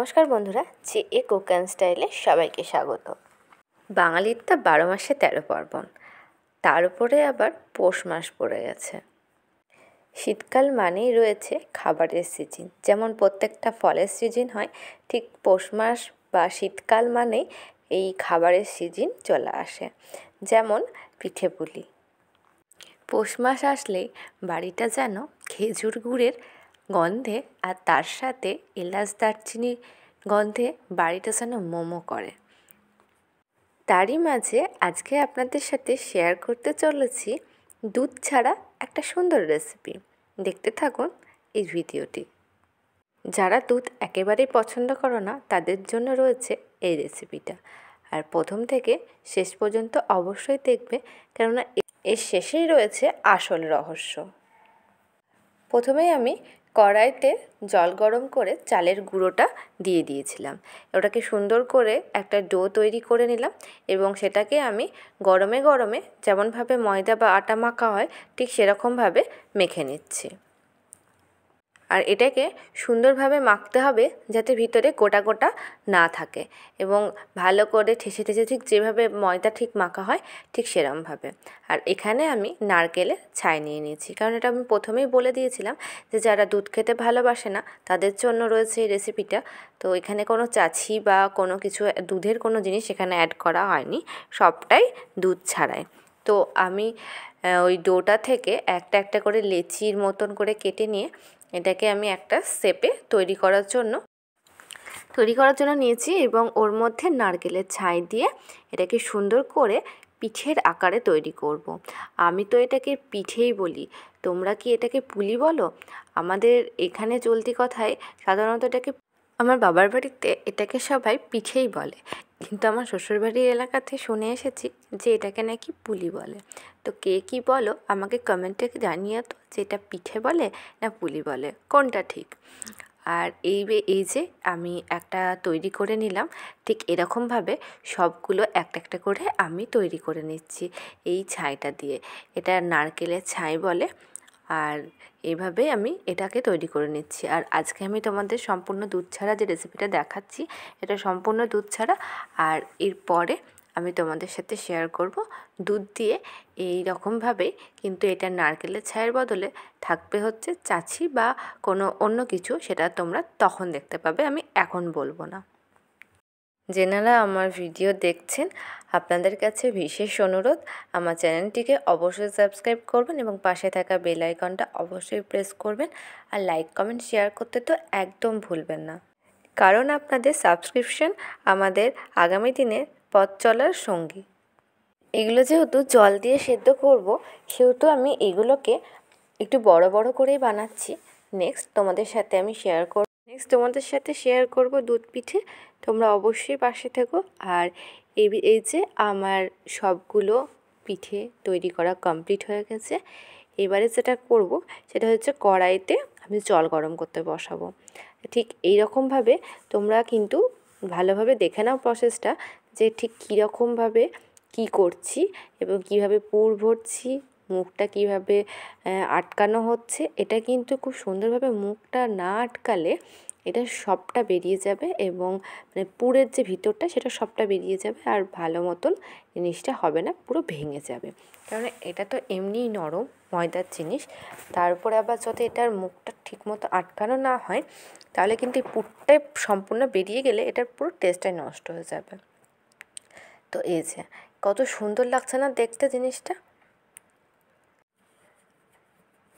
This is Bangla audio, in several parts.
নমস্কার বন্ধুরা, যে কুক অ্যান্ড স্টাইলে সবাইকে স্বাগত। বাঙালির তো 12 মাসে 13 পার্বণ, তার উপরে আবার পৌষ মাস পড়ে গেছে। শীতকাল মানেই রয়েছে খাবারের সিজন। যেমন প্রত্যেকটা ফলের সিজন হয়, ঠিক পৌষ মাস বা শীতকাল মানেই এই খাবারের সিজন চলে আসে। যেমন পিঠে পুলি। পৌষ মাস আসলেই বাড়িটা যেন খেজুর গুড়ের গন্ধে আর তার সাথে এলাচ দারচিনির গন্ধে বাড়িটা যেন মোমো করে। তারই মাঝে আজকে আপনাদের সাথে শেয়ার করতে চলেছি দুধ ছাড়া একটা সুন্দর রেসিপি। দেখতে থাকুন এই ভিডিওটি। যারা দুধ একেবারেই পছন্দ করো না তাদের জন্য রয়েছে এই রেসিপিটা। আর প্রথম থেকে শেষ পর্যন্ত অবশ্যই দেখবে, কেননা এর শেষেই রয়েছে আসল রহস্য। প্রথমেই আমি কড়াইতে জল গরম করে চালের গুঁড়োটা দিয়ে দিয়েছিলাম। ওটাকে সুন্দর করে একটা ডো তৈরি করে নিলাম এবং সেটাকে আমি গরমে গরমে যেমনভাবে ময়দা বা আটা মাখা হয় ঠিক সেরকমভাবে মেখে নিচ্ছি। আর এটাকে সুন্দরভাবে মাখতে হবে যাতে ভিতরে গোটা গোটা না থাকে এবং ভালো করে ঠেসে ঠেসে ঠিক যেভাবে ময়দা ঠিক মাখা হয় ঠিক সেরমভাবে। আর এখানে আমি নারকেলের ছাই নিয়ে নিয়েছি, কারণ এটা আমি প্রথমেই বলে দিয়েছিলাম যে যারা দুধ খেতে ভালোবাসে না তাদের জন্য রয়েছে এই রেসিপিটা। তো এখানে কোনো চাছি বা কোনো কিছু দুধের কোনো জিনিস এখানে অ্যাড করা হয়নি, সবটাই দুধ ছাড়াই। তো আমি ওই ডোটা থেকে একটা একটা করে লেচির মতন করে কেটে নিয়ে এটাকে আমি একটা শেপে তৈরি করার জন্য নিয়েছি এবং ওর মধ্যে নারকেলের ছাই দিয়ে এটাকে সুন্দর করে পিঠের আকারে তৈরি করব। আমি তো এটাকে পিঠেই বলি, তোমরা কি এটাকে পুলি বলো? আমাদের এখানে চলতি কথায় সাধারণত এটাকে, আমার বাবার বাড়িতে এটাকে সবাই পিঠেই বলে, কিন্তু আমার শ্বশুরবাড়ির এলাকাতে শুনে এসেছি যে এটাকে নাকি পুলি বলে। তো কে কী বলো আমাকে কমেন্টে জানিয়ে তো যে এটা পিঠে বলে না পুলি বলে, কোনটা ঠিক। আর এই যে আমি একটা তৈরি করে নিলাম, ঠিক এরকমভাবে সবগুলো একটা একটা করে আমি তৈরি করে নিচ্ছি এই ছাইটা দিয়ে। এটা নারকেলের ছাই বলে। আর এইভাবে আমি এটাকে তৈরি করে নিচ্ছি। আর আজকে আমি তোমাদের সম্পূর্ণ দুধ ছাড়া যে রেসিপিটা দেখাচ্ছি এটা সম্পূর্ণ দুধ ছাড়া। আর এরপরে আমি তোমাদের সাথে শেয়ার করব দুধ দিয়ে এই রকমভাবেই, কিন্তু এটা নারকেলের ছাইয়ের বদলে থাকবে হচ্ছে চাছি বা কোনো অন্য কিছু, সেটা তোমরা তখন দেখতে পাবে, আমি এখন বলবো না। যেনারা আমার ভিডিও দেখছেন আপনাদের কাছে বিশেষ অনুরোধ, আমার চ্যানেলটিকে অবশ্যই সাবস্ক্রাইব করবেন এবং পাশে থাকা বেল আইকনটা অবশ্যই প্রেস করবেন। আর লাইক কমেন্ট শেয়ার করতে তো একদম ভুলবেন না, কারণ আপনাদের সাবস্ক্রিপশন আমাদের আগামী দিনের পথ চলার সঙ্গী। এগুলো যেহেতু জল দিয়ে সেদ্ধ করব, সেহেতু আমি এগুলোকে একটু বড় বড় করেই বানাচ্ছি। নেক্সট তোমাদের সাথে শেয়ার করব দুধ পিঠে। তোমরা অবশ্যই পাশে থেকো। আর এই যে আমার সবগুলো পিঠে তৈরি করা কমপ্লিট হয়ে গেছে। এবারে যেটা করব সেটা হচ্ছে কড়াইতে আমি জল গরম করতে বসাবো। ঠিক এই রকমভাবে তোমরা কিন্তু ভালোভাবে দেখে নাও প্রসেসটা, যে ঠিক কীরকমভাবে কী করছি এবং কীভাবে পুর ভরছি, মুখটা কীভাবে আটকানো হচ্ছে। এটা কিন্তু খুব সুন্দরভাবে মুখটা না আটকালে এটা সবটা বেরিয়ে যাবে এবং মানে পুরের যে ভিতরটা সেটা সবটা বেরিয়ে যাবে, আর ভালো মতন জিনিসটা হবে না, পুরো ভেঙে যাবে। কারণ এটা তো এমনিই নরম ময়দার জিনিস, তারপরে আবার যদি এটার মুখটা ঠিকমতো আটকানো না হয় তাহলে কিন্তু এই পুরটাই সম্পূর্ণ বেরিয়ে গেলে এটার পুরো টেস্টটাই নষ্ট হয়ে যাবে। তো এই যে কত সুন্দর লাগছে না দেখতে জিনিসটা,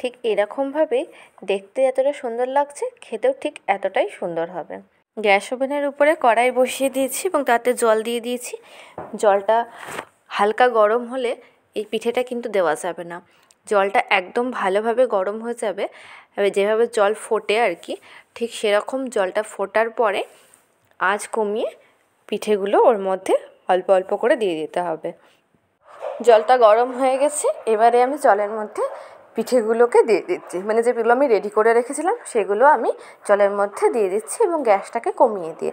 ঠিক এরকমভাবেই দেখতে যতটা সুন্দর লাগছে খেতেও ঠিক এতটাই সুন্দর হবে। গ্যাস ওভেনের উপরে কড়াই বসিয়ে দিয়েছি এবং তাতে জল দিয়ে দিয়েছি। জলটা হালকা গরম হলে এই পিঠেটা কিন্তু দেওয়া যাবে না, জলটা একদম ভালোভাবে গরম হয়ে যাবে। যেভাবে জল ফোটে আর কি, ঠিক সেরকম জলটা ফোটার পরে আঁচ কমিয়ে পিঠেগুলো ওর মধ্যে অল্প অল্প করে দিয়ে দিতে হবে। জলটা গরম হয়ে গেছে, এবারে আমি জলের মধ্যে পিঠেগুলোকে দিয়ে দিচ্ছি, মানে যেগুলো আমি রেডি করে রেখেছিলাম সেগুলো আমি জলের মধ্যে দিয়ে দিচ্ছি এবং গ্যাসটাকে কমিয়ে দিয়ে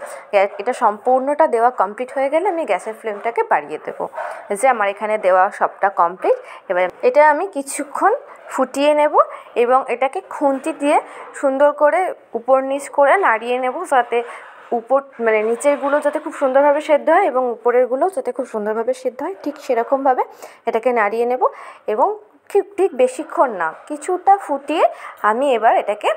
এটা সম্পূর্ণটা দেওয়া কমপ্লিট হয়ে গেলে আমি গ্যাসের ফ্লেমটাকে বাড়িয়ে দেবো। যে আমার এখানে দেওয়া সবটা কমপ্লিট। এবার এটা আমি কিছুক্ষণ ফুটিয়ে নেব এবং এটাকে খুন্তি দিয়ে সুন্দর করে উপর নিচ করে নাড়িয়ে নেব, যাতে উপর মানে নিচেরগুলো যাতে খুব সুন্দরভাবে সেদ্ধ হয় এবং উপরেরগুলো যাতে খুব সুন্দরভাবে সেদ্ধ হয়, ঠিক সেরকমভাবে এটাকে নাড়িয়ে নেব এবং ঠিক বেশিক্ষণ না, কিছুটা ফুটিয়ে আমি এবার এটাকে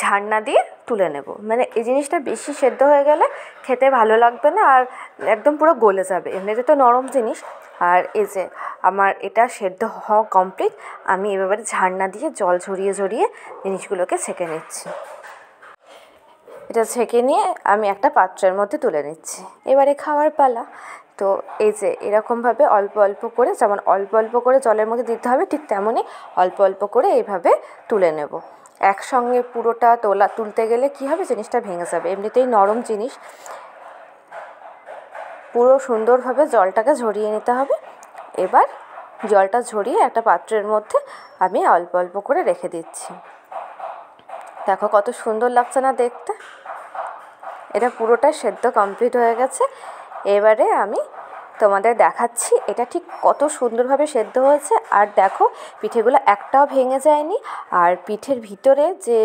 ঝাড়না দিয়ে তুলে নেব। মানে এই জিনিসটা বেশি সেদ্ধ হয়ে গেলে খেতে ভালো লাগবে না, আর একদম পুরো গলে যাবে, এমনিতে তো নরম জিনিস। আর এই যে আমার এটা সেদ্ধ হওয়া কমপ্লিট, আমি এবারে ঝাড়না দিয়ে জল ঝরিয়ে ঝরিয়ে জিনিসগুলোকে ছেঁকে নিচ্ছি। এটা ছেঁকে নিয়ে আমি একটা পাত্রের মধ্যে তুলে নিচ্ছি। এবারে খাওয়ার পালা। তো এই যে এরকমভাবে অল্প অল্প করে, যেমন অল্প অল্প করে জলের মধ্যে দিতে হবে, ঠিক তেমনই অল্প অল্প করে এইভাবে তুলে নেব। একসঙ্গে পুরোটা তুলতে গেলে কী হবে, জিনিসটা ভেঙে যাবে, এমনিতেই নরম জিনিস। পুরো সুন্দরভাবে জলটাকে ঝরিয়ে নিতে হবে। এবার জলটা ঝরিয়ে একটা পাত্রের মধ্যে আমি অল্প অল্প করে রেখে দিচ্ছি। দেখো কত সুন্দর লাগছে না দেখতে। এটা পুরোটা সেদ্ধ কমপ্লিট হয়ে গেছে। এবারে আমি তোমাদের দেখাচ্ছি এটা ঠিক কত সুন্দরভাবে সেদ্ধ হয়েছে। আর দেখো পিঠেগুলো একটাও ভেঙে যায়নি, আর পিঠের ভিতরে যে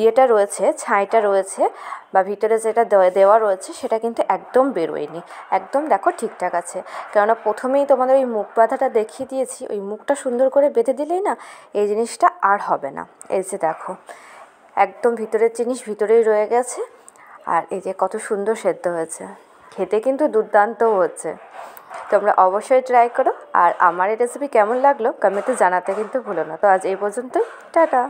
ইয়েটা রয়েছে, ছাইটা রয়েছে বা ভিতরে যেটা দেওয়া রয়েছে, সেটা কিন্তু একদম বেরোয়নি, একদম দেখো ঠিকঠাক আছে। কেননা প্রথমেই তোমাদের ওই মুখ বাঁধাটা দেখিয়ে দিয়েছি, ওই মুখটা সুন্দর করে বেঁধে দিলেই না এই জিনিসটা আর হবে না। এই যে দেখো একদম ভিতরের জিনিস ভিতরেই রয়ে গেছে, আর এই যে কত সুন্দর সেদ্ধ হয়েছে, খেতে কিন্তু দুর্দান্তও হচ্ছে। তোমরা অবশ্যই ট্রাই করো, আর আমার এই রেসিপি কেমন লাগলো কমেন্টে জানাতে কিন্তু ভুলো না। তো আজ এই পর্যন্তই, টাটা।